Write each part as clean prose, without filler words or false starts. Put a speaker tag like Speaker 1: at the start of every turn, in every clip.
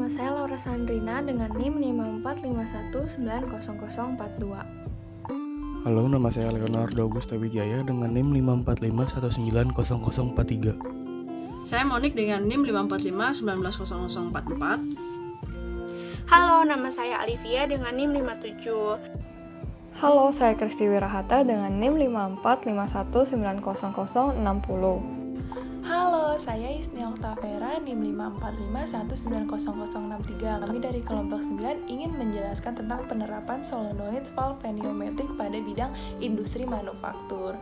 Speaker 1: nama saya Laura Sandrina dengan NIM 545190042.
Speaker 2: Halo, nama saya Leonardo Augusta Wijaya dengan NIM 545190043.
Speaker 3: Saya Monik dengan NIM 545190044.
Speaker 1: Halo, nama saya Alivia dengan NIM 57.
Speaker 4: Halo, saya Kristi Wirahata dengan NIM 545190060.
Speaker 5: Halo, saya Isni Oktavera, NIM 545190063. Kami dari kelompok 9 ingin menjelaskan tentang penerapan solenoid valve pneumatic pada bidang industri manufaktur.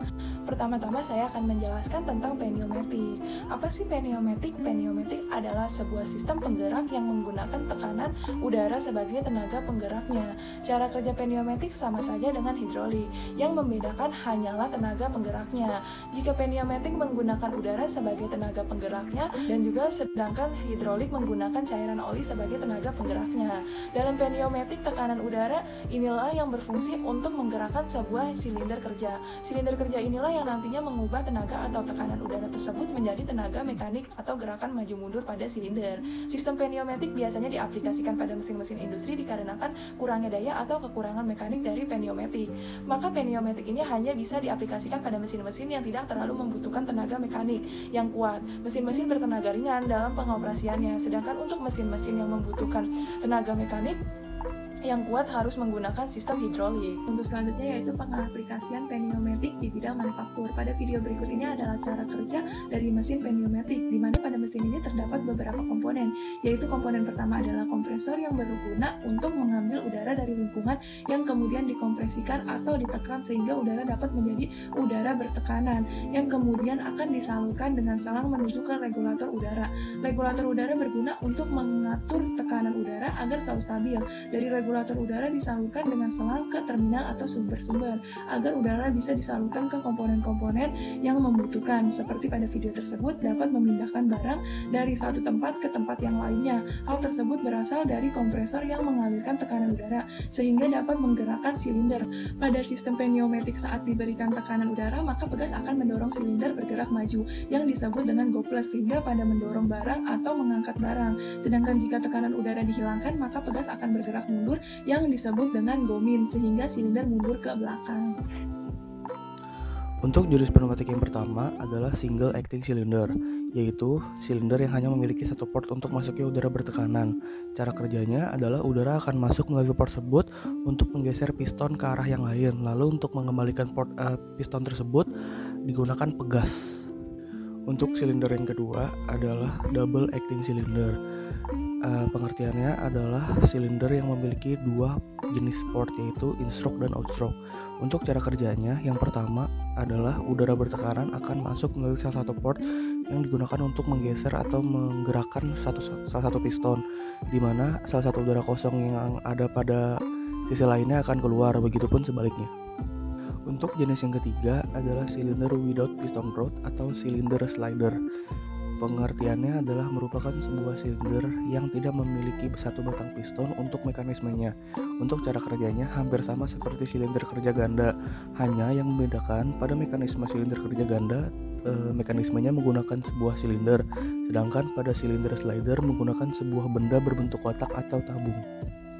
Speaker 5: Pertama-tama saya akan menjelaskan tentang pneumatic. Apa sih pneumatic? Pneumatic adalah sebuah sistem penggerak yang menggunakan tekanan udara sebagai tenaga penggeraknya. Cara kerja pneumatic sama saja dengan hidrolik. Yang membedakan hanyalah tenaga penggeraknya. Jika pneumatic menggunakan udara sebagai tenaga penggeraknya dan juga sedangkan hidrolik menggunakan cairan oli sebagai tenaga penggeraknya. Dalam pneumatic, tekanan udara inilah yang berfungsi untuk menggerakkan sebuah silinder kerja. Silinder kerja inilah yang nantinya mengubah tenaga atau tekanan udara tersebut menjadi tenaga mekanik atau gerakan maju mundur pada silinder. Sistem pneumatic biasanya diaplikasikan pada mesin-mesin industri dikarenakan kurangnya daya atau kekurangan mekanik dari pneumatic. Maka pneumatic ini hanya bisa diaplikasikan pada mesin-mesin yang tidak terlalu membutuhkan tenaga mekanik yang kuat. Mesin-mesin bertenaga ringan dalam pengoperasiannya, sedangkan untuk mesin-mesin yang membutuhkan tenaga mekanik yang kuat harus menggunakan sistem hidrolik. Untuk selanjutnya yaitu pengaplikasian pneumatic di bidang manufaktur. Pada video berikut ini adalah cara kerja dari mesin pneumatic, di mana pada mesin ini terdapat beberapa komponen, yaitu komponen pertama adalah kompresor yang berguna untuk mengambil udara dari lingkungan yang kemudian dikompresikan atau ditekan sehingga udara dapat menjadi udara bertekanan, yang kemudian akan disalurkan dengan selang menuju ke regulator udara. Regulator udara berguna untuk mengatur tekanan udara agar selalu stabil. Dari regulator udara disalurkan dengan selang ke terminal atau sumber-sumber agar udara bisa disalurkan ke komponen-komponen yang membutuhkan. Seperti pada video tersebut, dapat memindahkan barang dari satu tempat ke tempat yang lainnya. Hal tersebut berasal dari kompresor yang mengalirkan tekanan udara sehingga dapat menggerakkan silinder. Pada sistem pneumatic, saat diberikan tekanan udara, maka pegas akan mendorong silinder bergerak maju yang disebut dengan go plus sehingga pada mendorong barang atau mengangkat barang. Sedangkan jika tekanan udara dihilangkan, maka pegas akan bergerak mundur yang disebut dengan go min sehingga silinder mundur ke belakang.
Speaker 2: Untuk jenis pneumatik yang pertama adalah single acting cylinder, yaitu silinder yang hanya memiliki satu port untuk masuknya udara bertekanan. Cara kerjanya adalah udara akan masuk melalui port tersebut untuk menggeser piston ke arah yang lain. Lalu untuk mengembalikan piston tersebut digunakan pegas. Untuk silinder yang kedua adalah double acting cylinder. Pengertiannya adalah silinder yang memiliki dua jenis port, yaitu instroke dan outstroke. Untuk cara kerjanya, yang pertama adalah udara bertekanan akan masuk melalui salah satu port yang digunakan untuk menggeser atau menggerakkan salah satu piston, di mana salah satu udara kosong yang ada pada sisi lainnya akan keluar, begitupun sebaliknya. Untuk jenis yang ketiga adalah silinder without piston rod atau silinder slider. Pengertiannya adalah merupakan sebuah silinder yang tidak memiliki satu batang piston untuk mekanismenya. Untuk cara kerjanya hampir sama seperti silinder kerja ganda, hanya yang membedakan pada mekanisme silinder kerja ganda, mekanismenya menggunakan sebuah silinder, sedangkan pada silinder slider menggunakan sebuah benda berbentuk kotak atau tabung.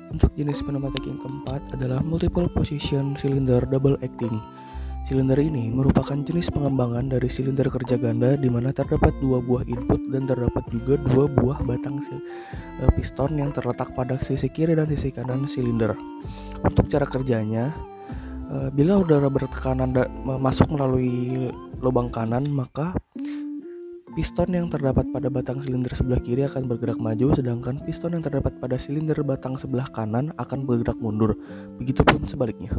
Speaker 2: Untuk jenis pneumatik yang keempat adalah multiple position cylinder double acting. Silinder ini merupakan jenis pengembangan dari silinder kerja ganda di mana terdapat dua buah input dan terdapat juga dua buah batang piston yang terletak pada sisi kiri dan sisi kanan silinder. Untuk cara kerjanya, bila udara bertekanan masuk melalui lubang kanan, maka piston yang terdapat pada batang silinder sebelah kiri akan bergerak maju, sedangkan piston yang terdapat pada silinder batang sebelah kanan akan bergerak mundur. Begitupun sebaliknya.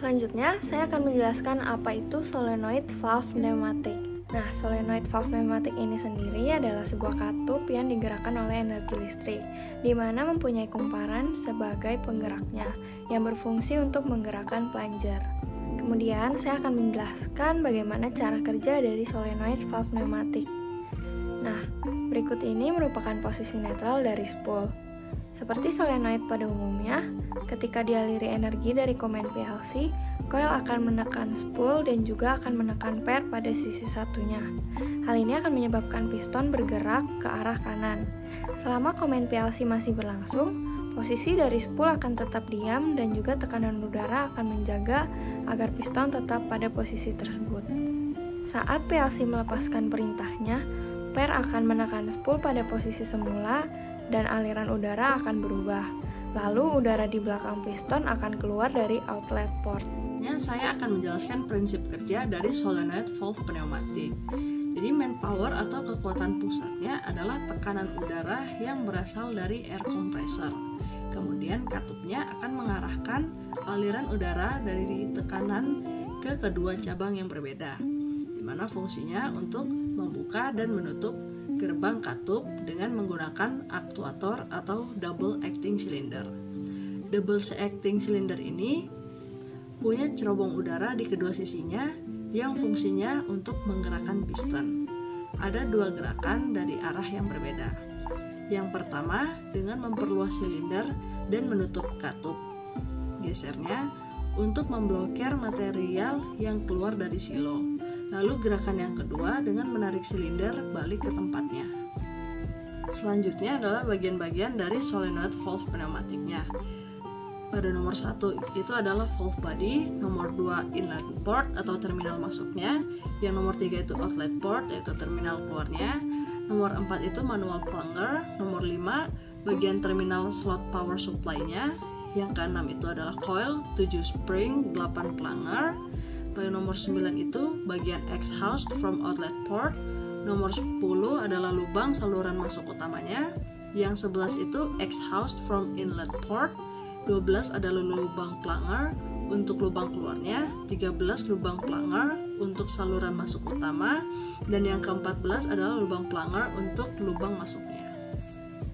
Speaker 1: Selanjutnya, saya akan menjelaskan apa itu solenoid valve pneumatic. Nah, solenoid valve pneumatic ini sendiri adalah sebuah katup yang digerakkan oleh energi listrik, di mana mempunyai kumparan sebagai penggeraknya, yang berfungsi untuk menggerakkan plunger. Kemudian, saya akan menjelaskan bagaimana cara kerja dari solenoid valve pneumatic. Nah, berikut ini merupakan posisi netral dari spool. Seperti solenoid pada umumnya, ketika dialiri energi dari komen PLC, coil akan menekan spool dan juga akan menekan pair pada sisi satunya. Hal ini akan menyebabkan piston bergerak ke arah kanan. Selama komen PLC masih berlangsung, posisi dari spool akan tetap diam dan juga tekanan udara akan menjaga agar piston tetap pada posisi tersebut. Saat PLC melepaskan perintahnya, pair akan menekan spool pada posisi semula dan aliran udara akan berubah. Lalu udara di belakang piston akan keluar dari outlet port.
Speaker 3: Saya akan menjelaskan prinsip kerja dari solenoid valve pneumatik. Jadi main power atau kekuatan pusatnya adalah tekanan udara yang berasal dari air compressor. Kemudian katupnya akan mengarahkan aliran udara dari tekanan ke kedua cabang yang berbeda, di mana fungsinya untuk membuka dan menutup gerbang katup dengan menggunakan aktuator atau double acting cylinder. Double acting cylinder ini punya cerobong udara di kedua sisinya yang fungsinya untuk menggerakkan piston. Ada dua gerakan dari arah yang berbeda. Yang pertama dengan memperluas silinder dan menutup katup. Gesernya untuk memblokir material yang keluar dari silo. Lalu gerakan yang kedua dengan menarik silinder balik ke tempatnya. Selanjutnya adalah bagian-bagian dari solenoid valve pneumatiknya. Pada nomor 1 itu adalah valve body, nomor 2 inlet port atau terminal masuknya, yang nomor 3 itu outlet port yaitu terminal keluarnya, nomor 4 itu manual plunger, nomor 5 bagian terminal slot power supply-nya, yang ke-6 itu adalah coil, 7 spring, 8 plunger. Pada nomor 9 itu bagian exhaust from outlet port. Nomor 10 adalah lubang saluran masuk utamanya. Yang 11 itu exhaust from inlet port. 12 adalah lubang plunger untuk lubang keluarnya. 13 lubang plunger untuk saluran masuk utama. Dan yang ke-14 adalah lubang plunger untuk lubang masuknya.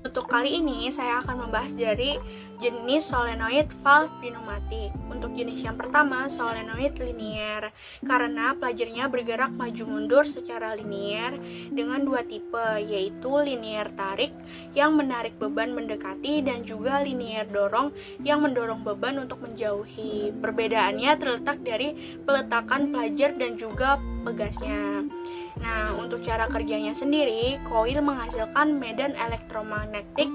Speaker 1: Untuk kali ini saya akan membahas dari jenis solenoid valve pneumatik. Untuk jenis yang pertama, solenoid linear, karena pelajarnya bergerak maju mundur secara linear dengan dua tipe, yaitu linear tarik yang menarik beban mendekati dan juga linear dorong yang mendorong beban untuk menjauhi. Perbedaannya terletak dari peletakan pelajar dan juga pegasnya. Nah, untuk cara kerjanya sendiri, coil menghasilkan medan elektromagnetik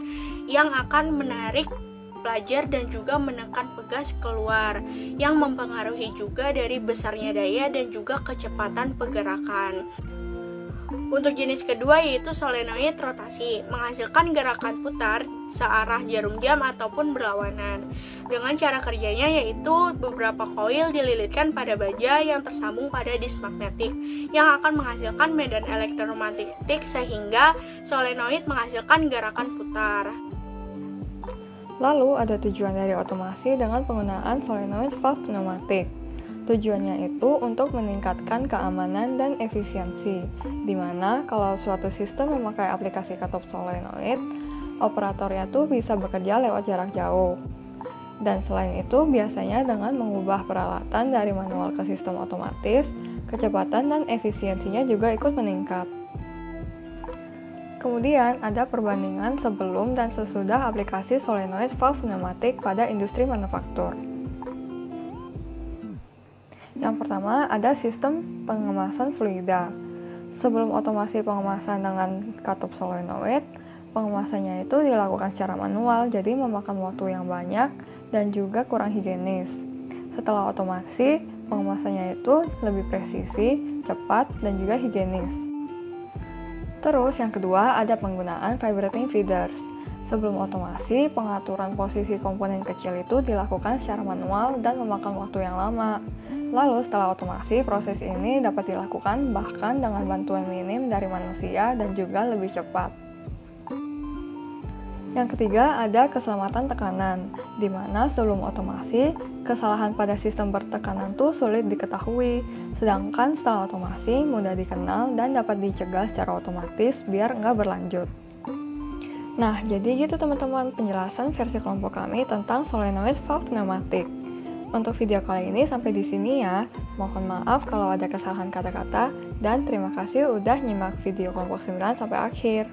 Speaker 1: yang akan menarik pelajar dan juga menekan pegas keluar, yang mempengaruhi juga dari besarnya daya dan juga kecepatan pergerakan. Untuk jenis kedua yaitu solenoid rotasi, menghasilkan gerakan putar searah jarum jam ataupun berlawanan. Dengan cara kerjanya yaitu beberapa koil dililitkan pada baja yang tersambung pada disk magnetik yang akan menghasilkan medan elektromagnetik sehingga solenoid menghasilkan gerakan putar.
Speaker 4: Lalu ada tujuan dari otomasi dengan penggunaan solenoid valve pneumatik. Tujuannya itu untuk meningkatkan keamanan dan efisiensi, di mana kalau suatu sistem memakai aplikasi katup solenoid, operatornya tuh bisa bekerja lewat jarak jauh. Dan selain itu, biasanya dengan mengubah peralatan dari manual ke sistem otomatis, kecepatan dan efisiensinya juga ikut meningkat. Kemudian ada perbandingan sebelum dan sesudah aplikasi solenoid valve pneumatik pada industri manufaktur. Yang pertama ada sistem pengemasan fluida. Sebelum otomasi pengemasan dengan katup solenoid, pengemasannya itu dilakukan secara manual, jadi memakan waktu yang banyak dan juga kurang higienis. Setelah otomasi, pengemasannya itu lebih presisi, cepat, dan juga higienis. Terus yang kedua ada penggunaan vibrating feeders. Sebelum otomasi, pengaturan posisi komponen kecil itu dilakukan secara manual dan memakan waktu yang lama. Lalu setelah otomasi, proses ini dapat dilakukan bahkan dengan bantuan minim dari manusia dan juga lebih cepat. Yang ketiga ada keselamatan tekanan, di mana sebelum otomasi, kesalahan pada sistem bertekanan tuh sulit diketahui, sedangkan setelah otomasi mudah dikenal dan dapat dicegah secara otomatis biar nggak berlanjut. Nah, jadi gitu teman-teman penjelasan versi kelompok kami tentang solenoid valve pneumatik. Untuk video kali ini sampai di sini ya. Mohon maaf kalau ada kesalahan kata-kata dan terima kasih udah nyimak video kelompok 9 sampai akhir.